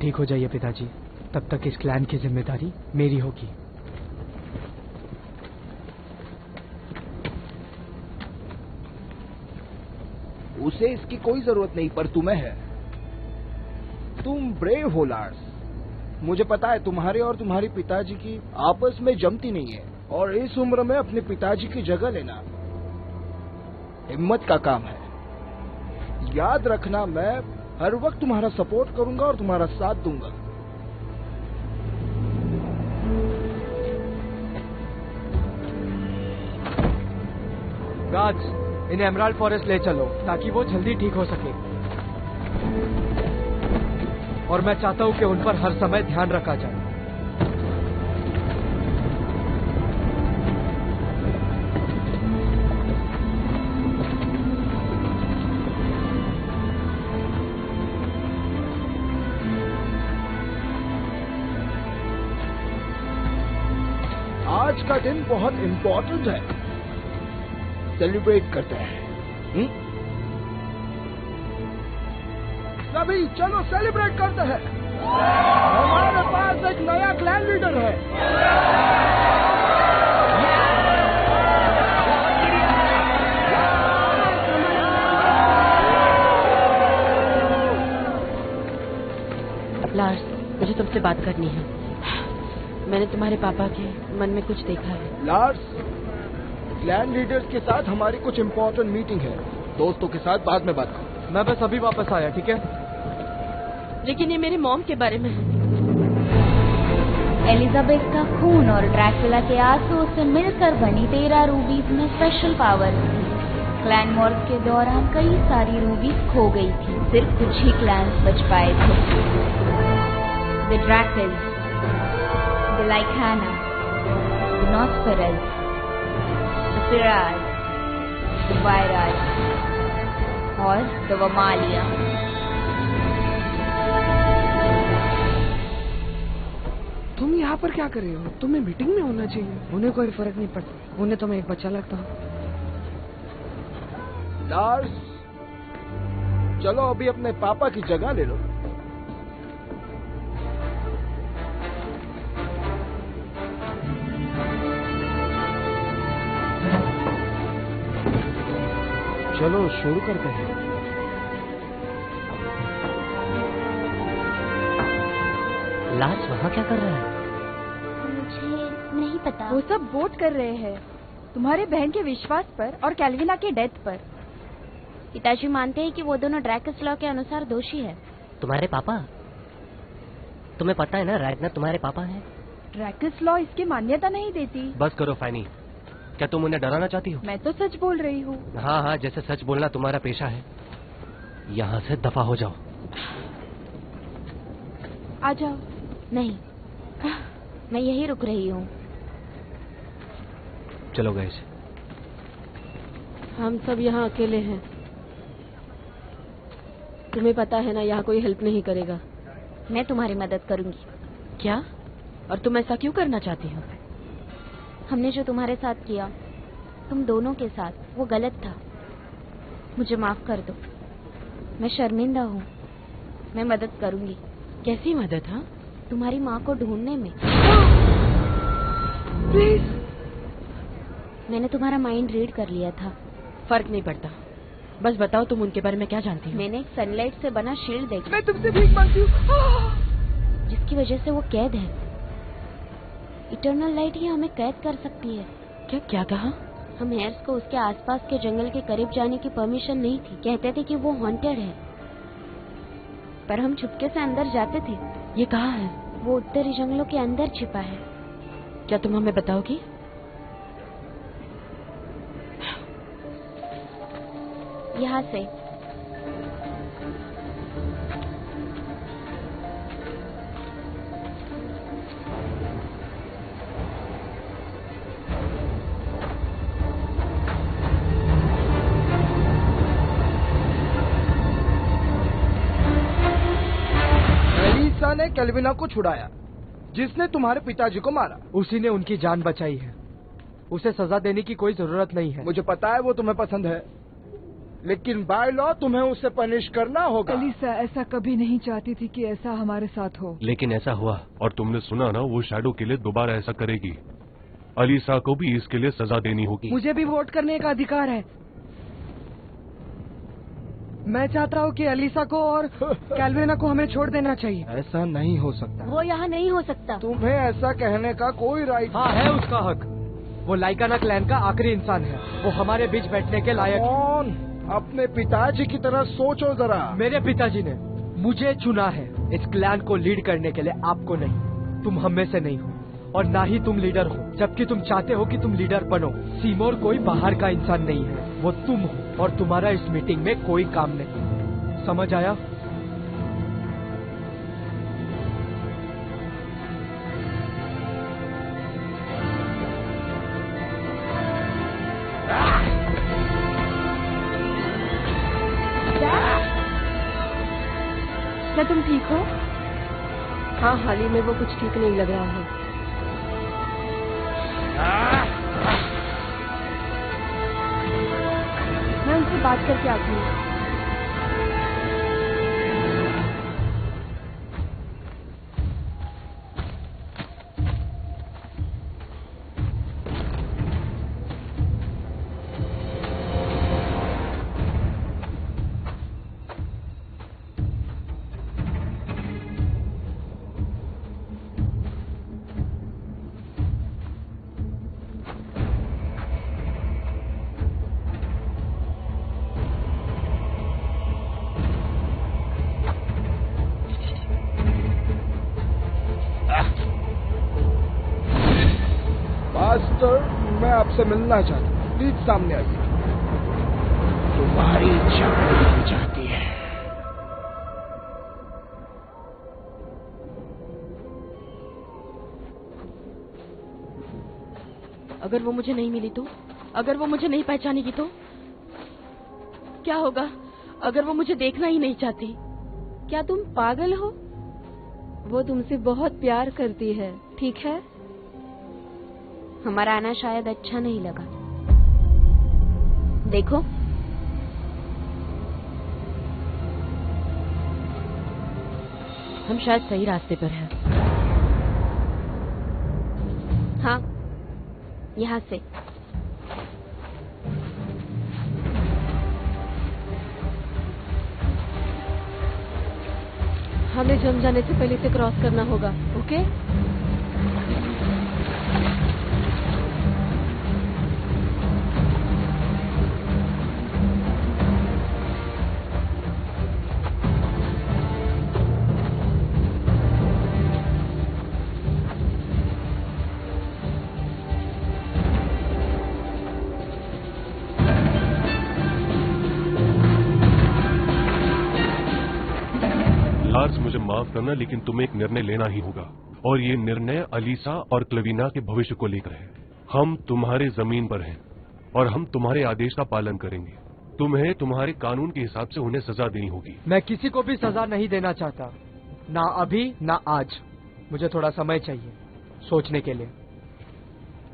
ठीक हो जाइए पिताजी, तब तक इस क्लैन की जिम्मेदारी मेरी होगी। उसे इसकी कोई जरूरत नहीं, पर तुम्हें है। तुम ब्रेव हो लार्स। मुझे पता है तुम्हारे और तुम्हारे पिताजी की आपस में जमती नहीं है, और इस उम्र में अपने पिताजी की जगह लेना हिम्मत का काम है। याद रखना, मैं हर वक्त तुम्हारा सपोर्ट करूंगा और तुम्हारा साथ दूंगा। गार्ड्स, इन्हें एमराल्ड फॉरेस्ट ले चलो ताकि वो जल्दी ठीक हो सके। और मैं चाहता हूं कि उन पर हर समय ध्यान रखा जाए। आज का दिन बहुत इम्पोर्टेंट है, सेलिब्रेट करते हैं। सभी चलो सेलिब्रेट करते हैं। हमारे पास एक नया क्लैन लीडर है। लार्स, मुझे तुमसे बात करनी है। मैंने तुम्हारे पापा के मन में कुछ देखा है। लार्स, क्लैन लीडर्स के साथ हमारी कुछ इम्पोर्टेंट मीटिंग है। दोस्तों के साथ बाद में बात करो। मैं बस अभी वापस आया, ठीक है? लेकिन ये मेरी मॉम के बारे में है। एलिजाबेथ का खून और ड्रैकुला के आंसुओं से मिलकर बनी 13 रूबीज में स्पेशल पावर थी। क्लैन वॉर्स के दौरान कई सारी रूबीज खो गई थी, सिर्फ कुछ ही क्लैंस बच पाए थे। The Draculs, the Lycana, the Nosferus, the Firaz, the Viraz और द वमालिया। तुम यहाँ पर क्या कर रहे हो? तुम्हें मीटिंग में होना चाहिए। उन्हें कोई फर्क नहीं पड़ता, उन्हें तो मैं एक बच्चा लगता हूँ। लार्स, चलो अभी अपने पापा की जगह ले लो। चलो शुरू करते हैं। लार्स वहाँ क्या कर रहा है? मुझे नहीं पता। वो सब वोट कर रहे हैं तुम्हारे बहन के विश्वास पर और कैल्विना के डेथ पर। पिताजी मानते हैं कि वो दोनों ड्रैकस लॉ के अनुसार दोषी है। तुम्हारे पापा? तुम्हें पता है ना रैग्नर तुम्हारे पापा हैं? ड्रैकस लॉ इसकी मान्यता नहीं देती। बस करो फैनी, क्या तुम उन्हें डराना चाहती हो? मैं तो सच बोल रही हूँ। हाँ हाँ, जैसे सच बोलना तुम्हारा पेशा है। यहाँ से दफा हो जाओ। आ जाओ। नहीं, मैं यही रुक रही हूँ। चलो गए। हम सब यहाँ अकेले हैं। तुम्हें पता है ना, यहाँ कोई हेल्प नहीं करेगा। मैं तुम्हारी मदद करूंगी। क्या? और तुम ऐसा क्यों करना चाहती हो? हमने जो तुम्हारे साथ किया, तुम दोनों के साथ, वो गलत था। मुझे माफ कर दो। मैं शर्मिंदा हूँ। मैं मदद करूंगी। कैसी मदद? हाँ, तुम्हारी माँ को ढूंढने में। प्लीज। मैंने तुम्हारा माइंड रीड कर लिया था। फर्क नहीं पड़ता, बस बताओ तुम उनके बारे में क्या जानती हो? मैंने एक सनलाइट से बना शील्ड देखा। मैं तुमसे भीख मांगती हूँ। जिसकी वजह से वो कैद है। इटर्नल लाइट ही हमें कैद कर सकती है। क्या क्या कहा? हम हेयर्स को उसके आसपास के जंगल के करीब जाने की परमिशन नहीं थी। कहते थे कि वो हॉन्टेड है, पर हम चुपके से अंदर जाते थे। ये कहाँ है? वो उत्तरी जंगलों के अंदर छिपा है। क्या तुम हमें बताओगी? यहाँ से। एलिसा ने कैल्विना को छुड़ाया, जिसने तुम्हारे पिताजी को मारा। उसी ने उनकी जान बचाई है। उसे सजा देने की कोई जरूरत नहीं है। मुझे पता है वो तुम्हें पसंद है, लेकिन बाय लॉ तुम्हें उसे पनिश करना होगा। अलीसा ऐसा कभी नहीं चाहती थी कि ऐसा हमारे साथ हो। लेकिन ऐसा हुआ। और तुमने सुना ना, वो शैडो के लिए दोबारा ऐसा करेगी। अलीसा को भी इसके लिए सजा देनी होगी। मुझे भी वोट करने का अधिकार है। मैं चाहता हूँ कि अलीसा को और कैल्विना को हमें छोड़ देना चाहिए। ऐसा नहीं हो सकता। वो यहाँ नहीं हो सकता। तुम्हें ऐसा कहने का कोई राइट हाँ है उसका हक। वो लाइकाना क्लैन का आखिरी इंसान है। वो हमारे बीच बैठने के लायक है। कौन? अपने पिताजी की तरह सोचो जरा। मेरे पिताजी ने मुझे चुना है इस क्लैन को लीड करने के लिए, आपको नहीं। तुम हम में से नहीं हो और ना ही तुम लीडर हो, जबकि तुम चाहते हो कि तुम लीडर बनो। सीमोर कोई बाहर का इंसान नहीं है, वो तुम हो और तुम्हारा इस मीटिंग में कोई काम नहीं। समझ आया? क्या तुम ठीक हो? हाँ, हाल ही में वो कुछ ठीक नहीं लग रहा है। मैं उनसे बात करके आती हूँ। मास्टर, मैं आपसे मिलना चाहता हूँ। प्लीज सामने आइए। तुम्हारी जान चाहती है। अगर वो मुझे नहीं मिली तो? अगर वो मुझे नहीं पहचानेगी तो क्या होगा? अगर वो मुझे देखना ही नहीं चाहती? क्या तुम पागल हो? वो तुमसे बहुत प्यार करती है, ठीक है? हमारा आना शायद अच्छा नहीं लगा। देखो, हम शायद सही रास्ते पर हैं। हाँ, यहाँ से। हमें जम जाने से पहले इसे क्रॉस करना होगा, ओके? लार्स, मुझे माफ करना, लेकिन तुम्हें एक निर्णय लेना ही होगा। और ये निर्णय अलीसा और क्लेविना के भविष्य को लेकर है। हम तुम्हारे जमीन पर हैं और हम तुम्हारे आदेश का पालन करेंगे। तुम्हें तुम्हारे कानून के हिसाब से उन्हें सजा देनी होगी। मैं किसी को भी सजा नहीं देना चाहता, ना अभी ना आज। मुझे थोड़ा समय चाहिए सोचने के लिए।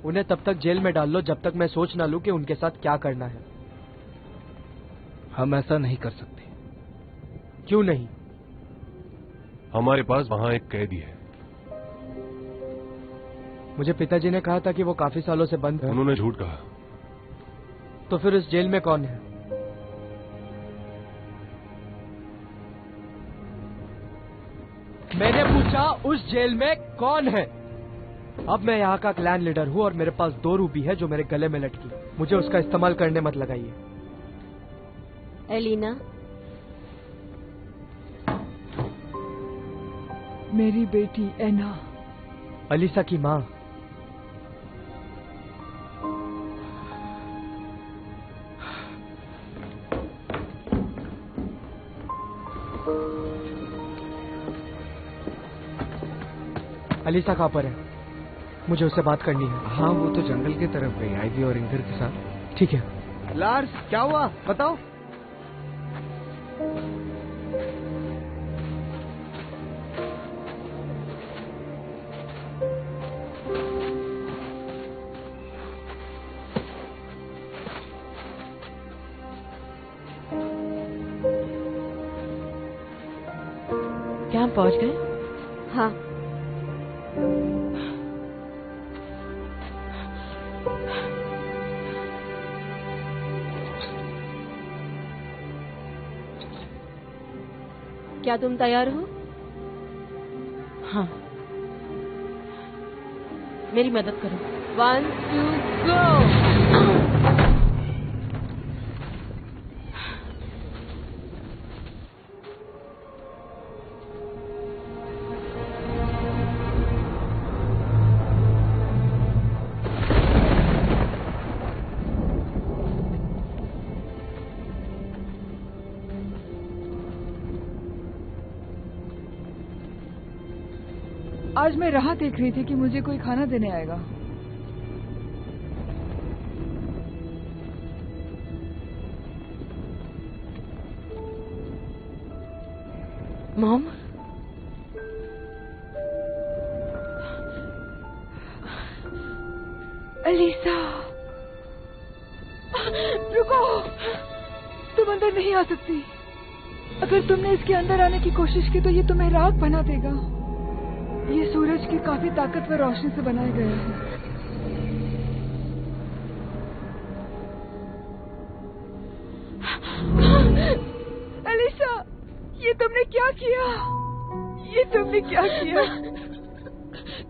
उन्हें तब तक जेल में डाल लो जब तक मैं सोच ना लूं कि उनके साथ क्या करना है। हम ऐसा नहीं कर सकते। क्यों नहीं? हमारे पास वहां एक कैदी है। मुझे पिताजी ने कहा था कि वो काफी सालों से बंद है। उन्होंने झूठ कहा। तो फिर उस जेल में कौन है? मैंने पूछा उस जेल में कौन है? अब मैं यहाँ का क्लैन लीडर हूँ और मेरे पास 2 रूबी है जो मेरे गले में लटकी। मुझे उसका इस्तेमाल करने मत लगाइए। एलिना, मेरी बेटी एना। अलीसा की माँ। अलीसा कहाँ पर है? मुझे उससे बात करनी है। हाँ, वो तो जंगल की तरफ गई, आइवी और इंगर के साथ। ठीक है। लार्स, क्या हुआ बताओ। पहुंच गए? हाँ। क्या तुम तैयार हो? हाँ। मेरी मदद करो। 1 2 गो। आज मैं राह देख रही थी कि मुझे कोई खाना देने आएगा। मॉम, अलीसा, रुको, तुम अंदर नहीं आ सकती। अगर तुमने इसके अंदर आने की कोशिश की तो ये तुम्हें राख बना देगा। ये सूरज की काफी ताकतवर रोशनी से बनाया गया है। अलीसा, ये तुमने क्या किया? ये तुमने क्या किया?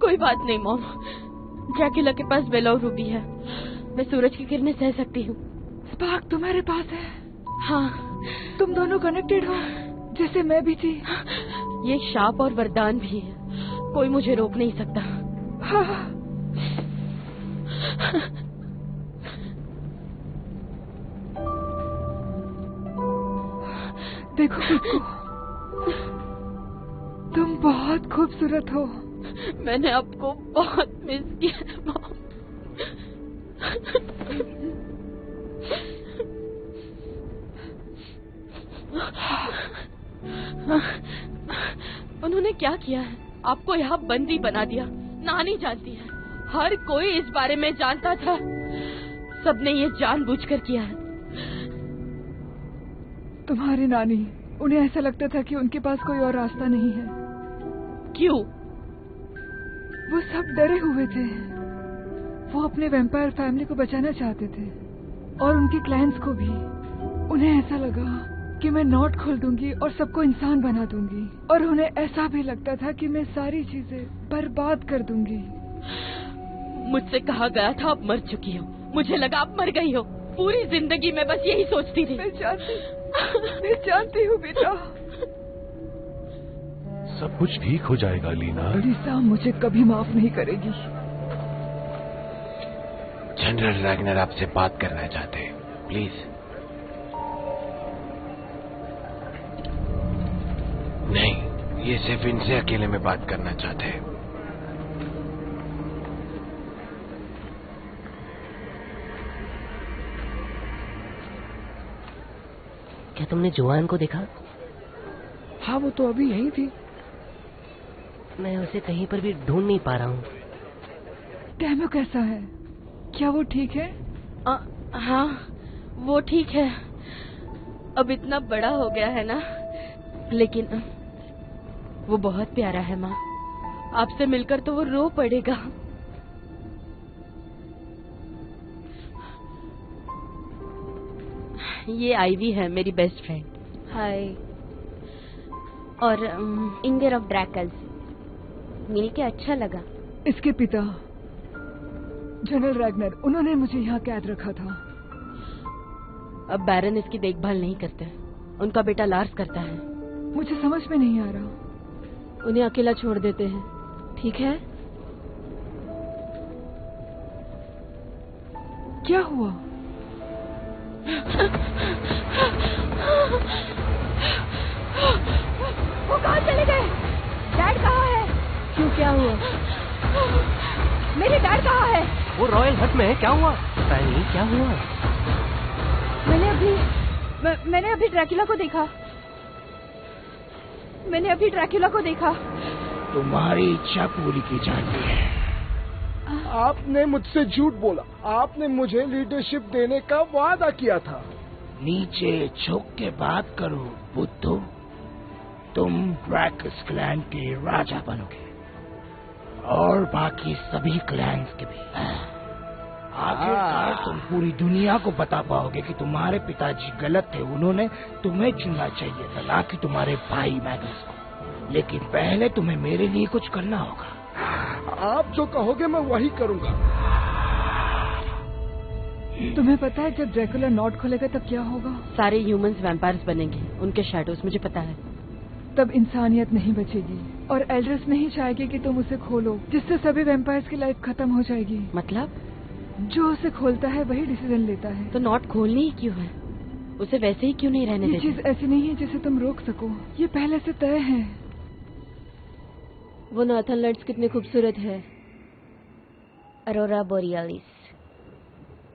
कोई बात नहीं मॉम, ड्रैकुला के पास बेला रूबी है। मैं सूरज की किरणें सह सकती हूँ। स्पार्क तुम्हारे पास है? हाँ। तुम दोनों कनेक्टेड हो, जैसे मैं भी थी। ये एक शाप और वरदान भी है, कोई मुझे रोक नहीं सकता। हाँ। देखो खुद को, तुम बहुत खूबसूरत हो। मैंने आपको बहुत मिस किया मॉम। उन्होंने क्या किया है? आपको यहाँ बंदी बना दिया। नानी जानती है, हर कोई इस बारे में जानता था। सबने ये जानबूझकर किया है। तुम्हारी नानी, उन्हें ऐसा लगता था कि उनके पास कोई और रास्ता नहीं है। क्यों? वो सब डरे हुए थे। वो अपने वैम्पायर फैमिली को बचाना चाहते थे और उनके क्लाइंट्स को भी। उन्हें ऐसा लगा कि मैं नोट खोल दूंगी और सबको इंसान बना दूंगी, और उन्हें ऐसा भी लगता था कि मैं सारी चीजें बर्बाद कर दूंगी। मुझसे कहा गया था आप मर चुकी हो। मुझे लगा आप मर गई हो। पूरी जिंदगी में बस यही सोचती थी। मैं जानती हूँ बेटा। सब कुछ ठीक हो जाएगा लीना। अलीसा मुझे कभी माफ नहीं करेगी। जनरल रैगनर आपसे बात करना चाहते हैं, प्लीज। नहीं, ये सिर्फ इनसे अकेले में बात करना चाहते हैं। क्या तुमने जोआन को देखा? हाँ, वो तो अभी यहीं थी। मैं उसे कहीं पर भी ढूंढ नहीं पा रहा हूँ। टैमो कैसा है? क्या वो ठीक है? हाँ, वो ठीक है। अब इतना बड़ा हो गया है ना, लेकिन वो बहुत प्यारा है माँ। आपसे मिलकर तो वो रो पड़ेगा। ये आईवी है, मेरी बेस्ट फ्रेंड। हाय। और इंगर ऑफ ड्रैकल्स, मिलके अच्छा लगा। इसके पिता जनरल रैगनर, उन्होंने मुझे यहाँ कैद रखा था। अब बैरन इसकी देखभाल नहीं करते, उनका बेटा लार्स करता है। मुझे समझ में नहीं आ रहा। उन्हें अकेला छोड़ देते हैं, ठीक है? क्या हुआ? वो कहाँ चले गए? डैड कहाँ है? क्यों, क्या हुआ? मेरे डैड कहाँ है? वो रॉयल हट में है। क्या हुआ? फैनी, क्या हुआ? मैंने अभी ड्रैकुला को देखा। तुम्हारी इच्छा पूरी की जाती है। आपने मुझसे झूठ बोला। आपने मुझे लीडरशिप देने का वादा किया था। नीचे झुक के बात करो बुद्धू। तुम ड्रैकस क्लैन के राजा बनोगे और बाकी सभी क्लैन्स के भी। आखिरकार तुम पूरी दुनिया को बता पाओगे कि तुम्हारे पिताजी गलत थे, उन्होंने तुम्हें चुनना चाहिए था, ना कि तुम्हारे भाई मैगस को। लेकिन पहले तुम्हें मेरे लिए कुछ करना होगा। आप जो कहोगे मैं वही करूंगा। तुम्हें पता है जब ड्रैकुला नॉट खोलेगा तब क्या होगा? सारे ह्यूमंस वैम्पायर्स बनेंगे, उनके शैडोज, मुझे पता है। तब इंसानियत नहीं बचेगी और एल्ड्रेस नहीं चाहेगी कि तुम उसे खोलो, जिससे सभी वैम्पायर्स की लाइफ खत्म हो जाएगी। मतलब? जो उसे खोलता है वही डिसीजन लेता है। तो नॉट खोलनी ही क्यों है? उसे वैसे ही क्यों नहीं रहने देते? ये चीज ऐसी नहीं है जिसे तुम रोक सको, ये पहले से तय है। वो नॉर्थन लाइट्स कितने खूबसूरत है। अरोरा बोरियालिस।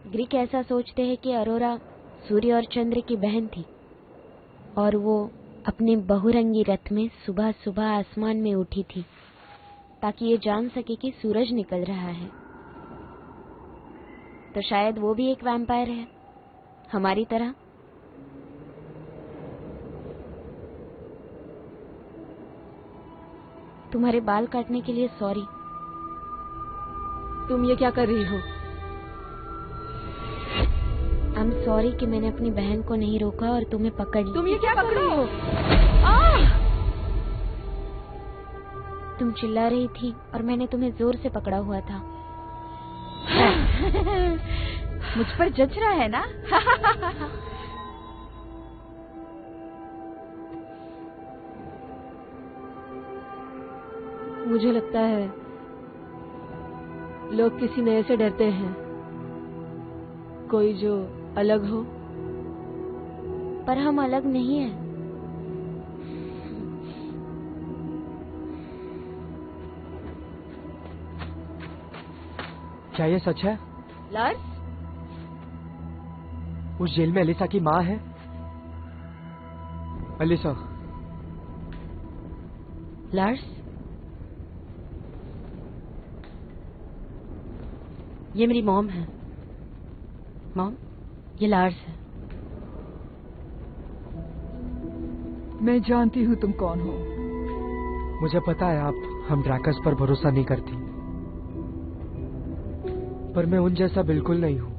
ग्रीक ऐसा सोचते हैं कि अरोरा सूर्य और चंद्र की बहन थी और वो अपने बहुरंगी रथ में सुबह सुबह आसमान में उठी थी ताकि ये जान सके कि सूरज निकल रहा है। तो शायद वो भी एक वैम्पायर है, हमारी तरह। तुम्हारे बाल काटने के लिए सॉरी। तुम ये क्या कर रही हो? आई एम सॉरी कि मैंने अपनी बहन को नहीं रोका और तुम्हें पकड़ लिया। तुम ये क्या कर रही हो? तुम चिल्ला रही थी और मैंने तुम्हें जोर से पकड़ा हुआ था। मुझ पर जच रहा है ना? मुझे लगता है लोग किसी नए से डरते हैं, कोई जो अलग हो। पर हम अलग नहीं हैं। क्या ये सच है? लार्स? उस जेल में एलिसा की माँ है? एलिसा। लार्स? ये मेरी मॉम है। मॉम, ये लार्स है। मैं जानती हूँ तुम कौन हो। मुझे पता है आप हम ड्रैकस पर भरोसा नहीं करती, पर मैं उन जैसा बिल्कुल नहीं हूँ।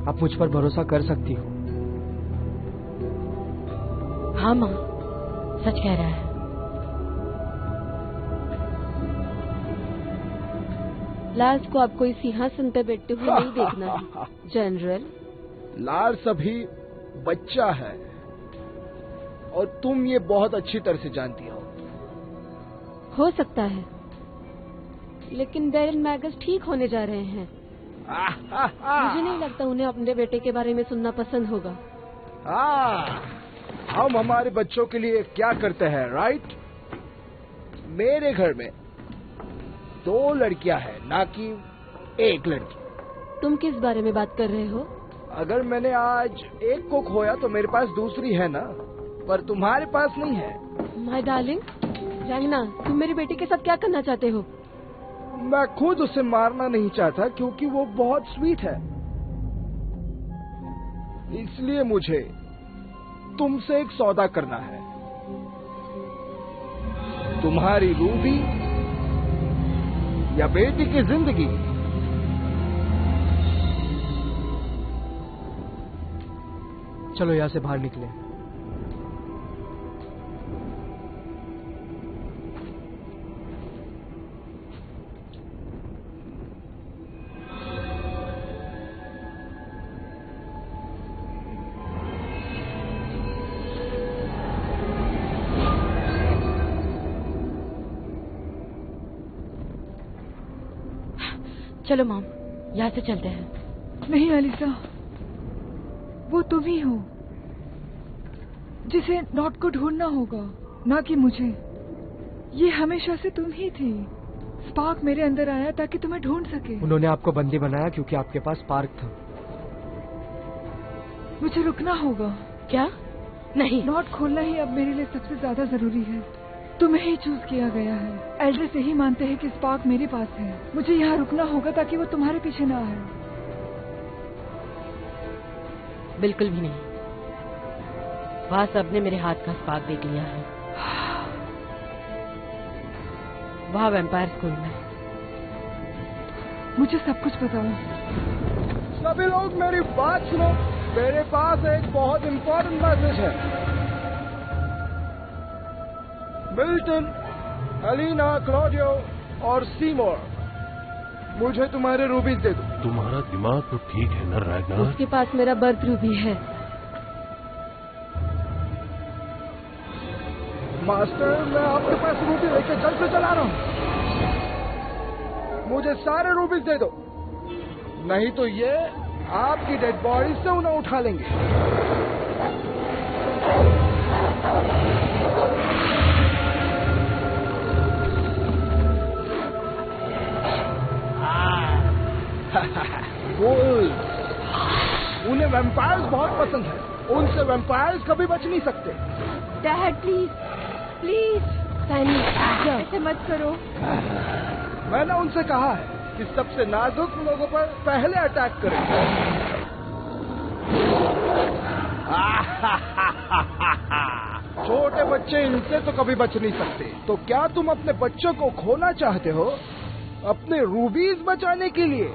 आप मुझ पर भरोसा कर सकती हो। हाँ माँ, सच कह रहा है। लार्स को आपको इस सिंहासन पे बैठते हुए नहीं देखना है जनरल। लार्स अभी बच्चा है और तुम ये बहुत अच्छी तरह से जानती हो सकता है, लेकिन बैरन मैगस ठीक होने जा रहे हैं। मुझे नहीं लगता उन्हें अपने बेटे के बारे में सुनना पसंद होगा। हम हमारे बच्चों के लिए क्या करते हैं, राइट? मेरे घर में 2 लड़कियां हैं, ना कि एक लड़की। तुम किस बारे में बात कर रहे हो? अगर मैंने आज एक को खोया तो मेरे पास दूसरी है ना, पर तुम्हारे पास नहीं है। माय डार्लिंग, रंगना, तुम मेरी बेटी के साथ क्या करना चाहते हो? मैं खुद उसे मारना नहीं चाहता क्योंकि वो बहुत स्वीट है, इसलिए मुझे तुमसे एक सौदा करना है। तुम्हारी रूबी या बेटी की जिंदगी। चलो यहाँ से बाहर निकले। चलो मॉम, यहाँ से चलते हैं। नहीं एलिसा, वो तुम ही हो जिसे नॉट को ढूंढना होगा, ना कि मुझे। ये हमेशा से तुम ही थी। स्पार्क मेरे अंदर आया ताकि तुम्हें ढूंढ सके। उन्होंने आपको बंदी बनाया क्योंकि आपके पास स्पार्क था। मुझे रुकना होगा। क्या? नहीं, नॉट खोलना ही अब मेरे लिए सबसे ज्यादा जरूरी है। तुम्हें ही चूज किया गया है। एल्ड्रेस यही मानते हैं कि स्पार्क मेरे पास है। मुझे यहाँ रुकना होगा ताकि वो तुम्हारे पीछे ना आए। बिल्कुल भी नहीं। वहाँ सबने मेरे हाथ का स्पार्क देख लिया है। वहाँ वैम्पायर स्कूल में। मुझे सब कुछ बताओ। सभी लोग मेरी बात सुनो। मेरे पास एक बहुत इम्पोर्टेंट मैसेज है। मिल्टन, एलिना, क्लॉडियो और सीमोर, मुझे तुम्हारे रूबीज दे दो। तुम्हारा दिमाग तो ठीक है ना रैगनार? उसके पास मेरा बर्थ रूबी है। मास्टर, मैं आपके पास रूबी लेके जल्द से चला रहा हूँ। मुझे सारे रूबीज दे दो, नहीं तो ये आपकी डेड बॉडी से उन्हें उठा लेंगे। उन्हें वैम्पायर्स बहुत पसंद है। उनसे वैम्पायर्स कभी बच नहीं सकते। डैड प्लीज प्लीज ऐसे मत करो। मैंने उनसे कहा है कि सबसे नाजुक लोगों पर पहले अटैक करें। छोटे बच्चे इनसे तो कभी बच नहीं सकते। तो क्या तुम अपने बच्चों को खोना चाहते हो अपने रूबीज बचाने के लिए?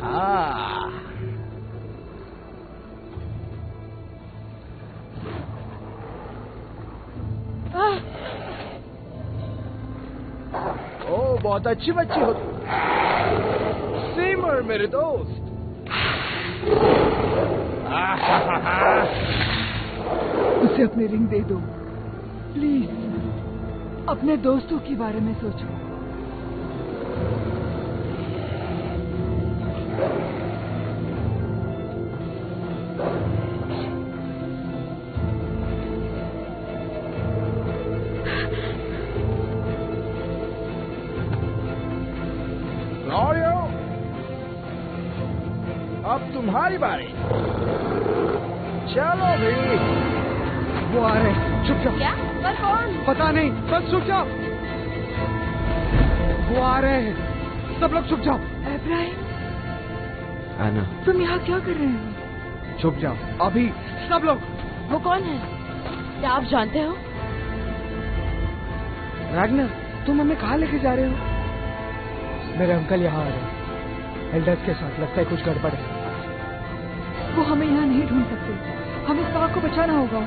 हाँ, ओ बहुत अच्छी बच्ची हो तुम। सीमर मेरे दोस्त। उसे अपनी रिंग दे दो प्लीज। अपने दोस्तों के बारे में सोचो। अब तुम्हारी बारी। चलो भी। वो आ रहे हैं, चुप जाओ। क्या? पर कौन? पता नहीं, बस चुप जाओ। वो आ रहे हैं, सब लोग चुप जाओ। एब्राहिम, आना। तुम यहाँ क्या कर रहे हो? चुप जाओ अभी सब लोग। वो कौन है? क्या आप जानते हो? रैगनर, तुम हमें कहाँ लेके जा रहे हो? मेरे अंकल यहाँ आ रहे हैं एल्डर्स के साथ। लगता है कुछ गड़बड़ है। वो हमें यहाँ नहीं ढूंढ सकते। हमें स्पार्क को बचाना होगा।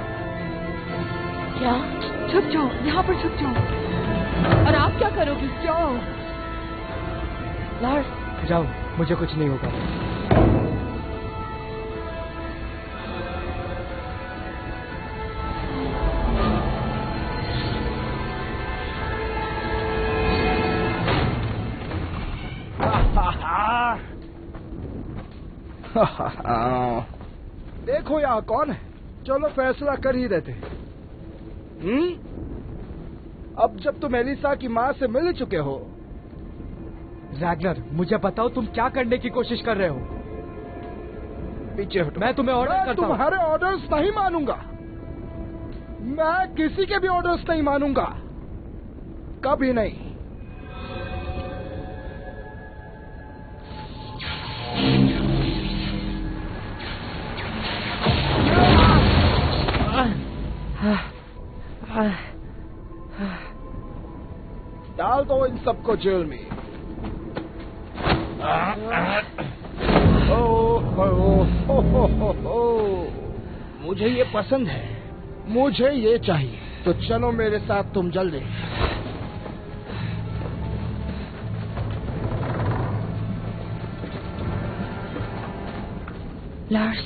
क्या? छुप जाओ, यहाँ पर छुप जाओ। और आप क्या करोगी? जाओ। लार्स, जाओ, मुझे कुछ नहीं होगा। देखो यहाँ कौन है। चलो फैसला कर ही देते। अब जब तुम एलिसा की माँ से मिल चुके हो। रैगनर, मुझे बताओ तुम क्या करने की कोशिश कर रहे हो? पीछे हटो। मैं तुम्हें ऑर्डर करता हूँ। तुम्हारे ऑर्डर्स नहीं मानूंगा। मैं किसी के भी ऑर्डर्स नहीं मानूंगा, कभी नहीं। डाल दो इन सबको जेल में। मुझे ये पसंद है, मुझे ये चाहिए। तो चलो मेरे साथ तुम जल्दी। लार्स,